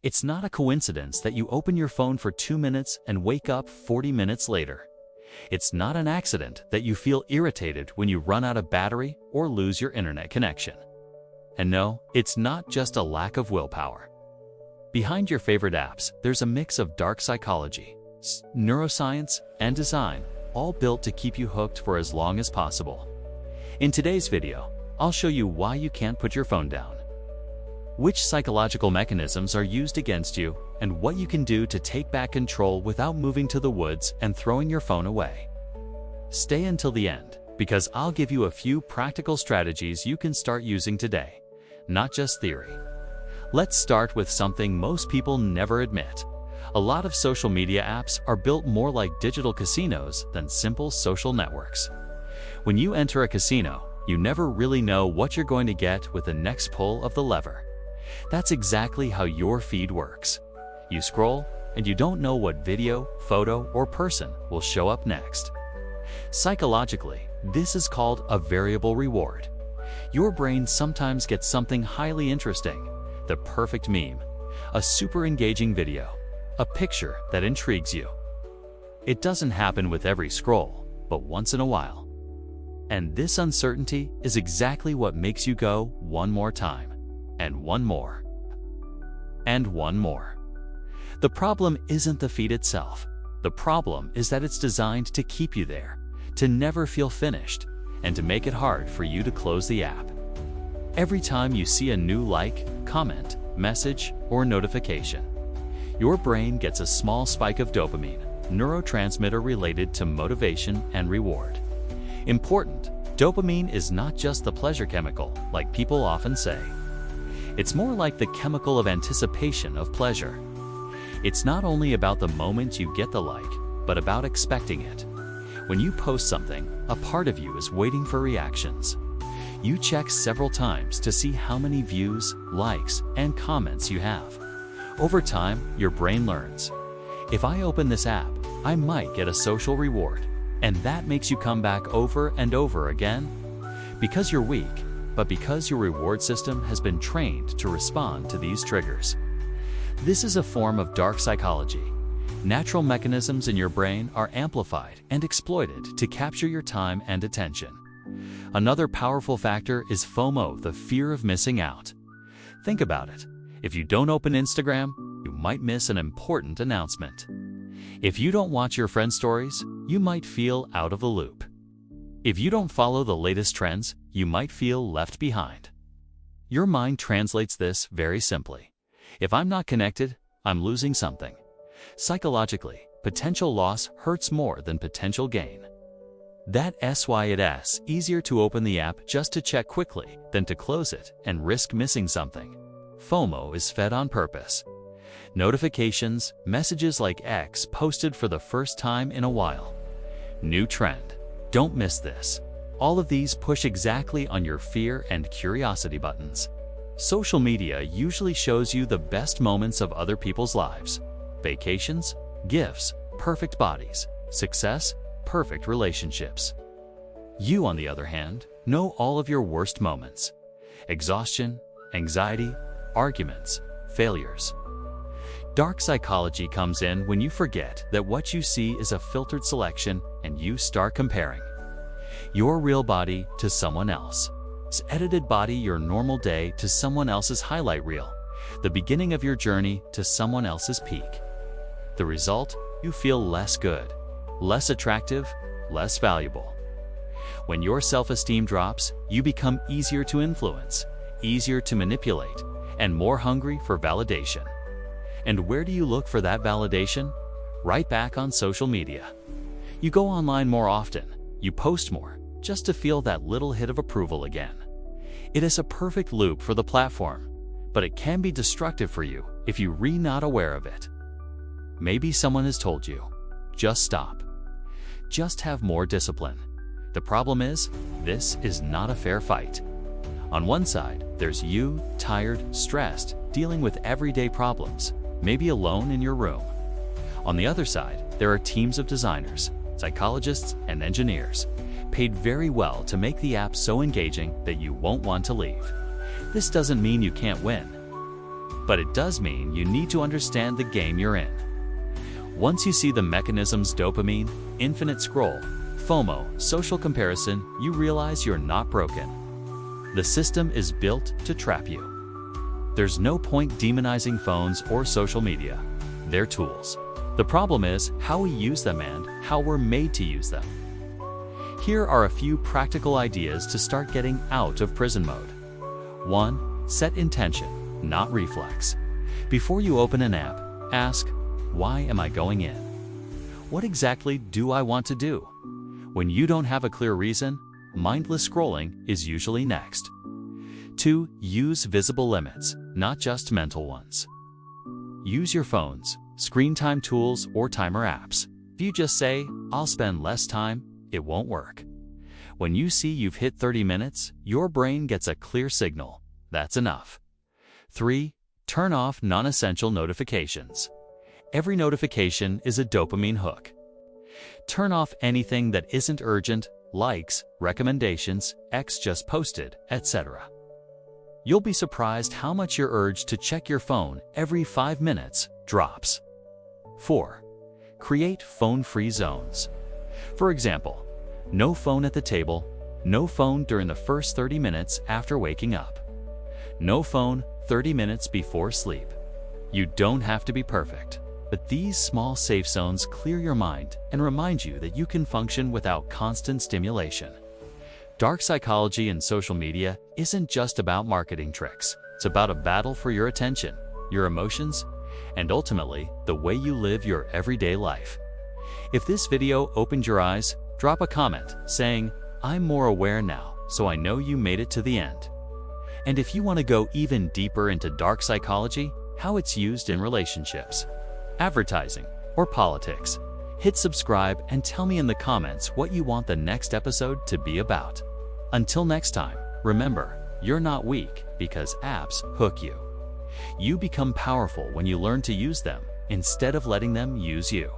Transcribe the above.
It's not a coincidence that you open your phone for 2 minutes and wake up 40 minutes later. It's not an accident that you feel irritated when you run out of battery or lose your internet connection. And no, it's not just a lack of willpower. Behind your favorite apps, there's a mix of dark psychology, neuroscience, and design, all built to keep you hooked for as long as possible. In today's video, I'll show you why you can't put your phone down, which psychological mechanisms are used against you, and what you can do to take back control without moving to the woods and throwing your phone away. Stay until the end, because I'll give you a few practical strategies you can start using today, not just theory. Let's start with something most people never admit. A lot of social media apps are built more like digital casinos than simple social networks. When you enter a casino, you never really know what you're going to get with the next pull of the lever. That's exactly how your feed works. You scroll, and you don't know what video, photo, or person will show up next. Psychologically, this is called a variable reward. Your brain sometimes gets something highly interesting, the perfect meme, a super engaging video, a picture that intrigues you. It doesn't happen with every scroll, but once in a while. And this uncertainty is exactly what makes you go one more time, and one more, and one more. The problem isn't the feed itself. The problem is that it's designed to keep you there, to never feel finished, and to make it hard for you to close the app. Every time you see a new like, comment, message, or notification, your brain gets a small spike of dopamine, neurotransmitter related to motivation and reward. Important, dopamine is not just the pleasure chemical, like people often say. It's more like the chemical of anticipation of pleasure. It's not only about the moment you get the like, but about expecting it. When you post something, a part of you is waiting for reactions. You check several times to see how many views, likes, and comments you have. Over time, your brain learns, if I open this app, I might get a social reward, and that makes you come back over and over again. Because you're weak, but because your reward system has been trained to respond to these triggers. This is a form of dark psychology. Natural mechanisms in your brain are amplified and exploited to capture your time and attention. Another powerful factor is FOMO, the fear of missing out. Think about it. If you don't open Instagram, you might miss an important announcement. If you don't watch your friends' stories, you might feel out of the loop. If you don't follow the latest trends, you might feel left behind. Your mind translates this very simply. If I'm not connected, I'm losing something. Psychologically, potential loss hurts more than potential gain. That's why it's easier to open the app just to check quickly than to close it and risk missing something. FOMO is fed on purpose. Notifications, messages like X posted for the first time in a while. New trend. Don't miss this. All of these push exactly on your fear and curiosity buttons. Social media usually shows you the best moments of other people's lives. Vacations, gifts, perfect bodies, success, perfect relationships. You, on the other hand, know all of your worst moments. Exhaustion, anxiety, arguments, failures. Dark psychology comes in when you forget that what you see is a filtered selection and you start comparing your real body to someone else's edited body, your normal day to someone else's highlight reel, the beginning of your journey to someone else's peak. The result? You feel less good, less attractive, less valuable. When your self-esteem drops, you become easier to influence, easier to manipulate, and more hungry for validation. And where do you look for that validation? Right back on social media. You go online more often, you post more, just to feel that little hit of approval again. It is a perfect loop for the platform, but it can be destructive for you if you're not aware of it. Maybe someone has told you, just stop. Just have more discipline. The problem is, this is not a fair fight. On one side, there's you, tired, stressed, dealing with everyday problems, maybe alone in your room. On the other side, there are teams of designers, psychologists, and engineers, paid very well to make the app so engaging that you won't want to leave. This doesn't mean you can't win. but it does mean you need to understand the game you're in. Once you see the mechanisms: dopamine, infinite scroll, FOMO, social comparison, you realize you're not broken. The system is built to trap you. There's no point demonizing phones or social media. They're tools. The problem is how we use them and how we're made to use them. Here are a few practical ideas to start getting out of prison mode. 1. Set intention, not reflex. Before you open an app, ask, why am I going in? What exactly do I want to do? When you don't have a clear reason, mindless scrolling is usually next. 2. Use visible limits, not just mental ones. Use your phone's screen time tools or timer apps. If you just say, I'll spend less time, it won't work. When you see you've hit 30 minutes, your brain gets a clear signal. That's enough. 3. Turn off non-essential notifications. Every notification is a dopamine hook. Turn off anything that isn't urgent, likes, recommendations, X just posted, etc. You'll be surprised how much your urge to check your phone every 5 minutes drops. 4. Create phone-free zones. For example, no phone at the table, no phone during the first 30 minutes after waking up. No phone 30 minutes before sleep. You don't have to be perfect, but these small safe zones clear your mind and remind you that you can function without constant stimulation. Dark psychology and social media isn't just about marketing tricks. It's about a battle for your attention, your emotions, and ultimately, the way you live your everyday life. If this video opened your eyes, drop a comment saying, I'm more aware now, so I know you made it to the end. And if you want to go even deeper into dark psychology, how it's used in relationships, advertising, or politics, hit subscribe and tell me in the comments what you want the next episode to be about. Until next time, remember, you're not weak because apps hook you. You become powerful when you learn to use them instead of letting them use you.